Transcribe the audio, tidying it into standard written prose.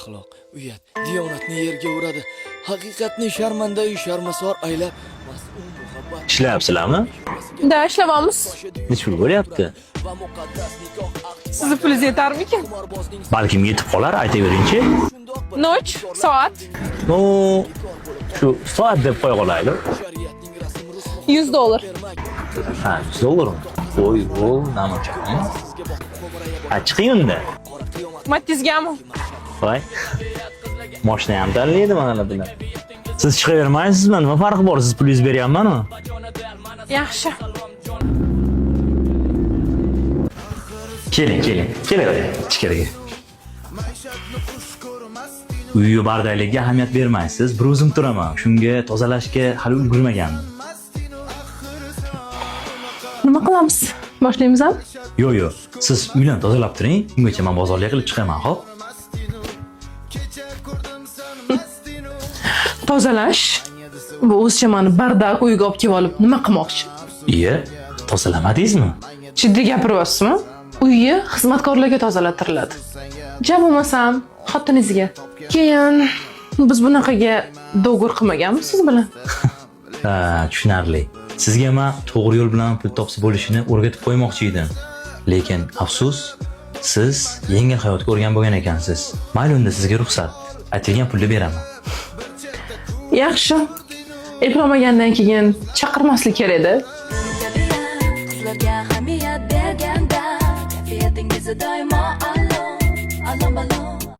axloq, uyat, diyonatni yerga uradi. Haqiqatni sharmanda-yu sharmasor aylab, mas'ul muhabbat. Ishlayapsizlarmi? Da, ishlayapmiz. Necha pul bo'lyapti? Sizni pulingiz yetarmikan? Balkim yetib qolar, aytaveringchi. Noch, soat No, shu soat deb qo'ya qolaylik. $100. Ha, $100. Voy, namocha. Ha, chiqing unda. Matizgami? Voy. Mashina ham tanlaydi mana bular. Siz chiqavermaysizmi? Nima farqi bor? Siz pulingiz beryapman-ku. Yaxshi. Keling. Kelavering ichkariga. Uyga bardaylikka ahamiyat bermaysiz. Bir o'zim turaman. Shunga tozalashga hali ulgurmagandim. Nima qilamiz? Boshlaymizmi? Yo'q. Siz uylarni tozalab turing. Ungacha men bozorga qilib chiqaman, xo'p? Tozalash. Bu o'zcha meni bardak uyga olib kelib olib nima qilmoqchi? Iye, tozalamadingizmi? Jiddiy gapiryapsizmi? Uyni xizmatkorlarga tozalattiriladi. Jam bo'lmasam, xotiningizga. Keyin biz bunaqaga do'g'ri qilmaganmiz siz bilan. Ha, tushunarli. Sizga men to'g'ri yo'l bilan pul topsa bo'lishini o'rgatib qo'ymoqchi edim. Lekin afsus, siz yengil hayotga o'rgan bo'lgan ekansiz. Mayli unda sizga ruxsat. Aytilgan pulni beraman. Yaxshi. Eplamagandan keyin chaqirmaslik kerak edi. Qizlarga ahamiyat berganda, kayfiyatingizni doim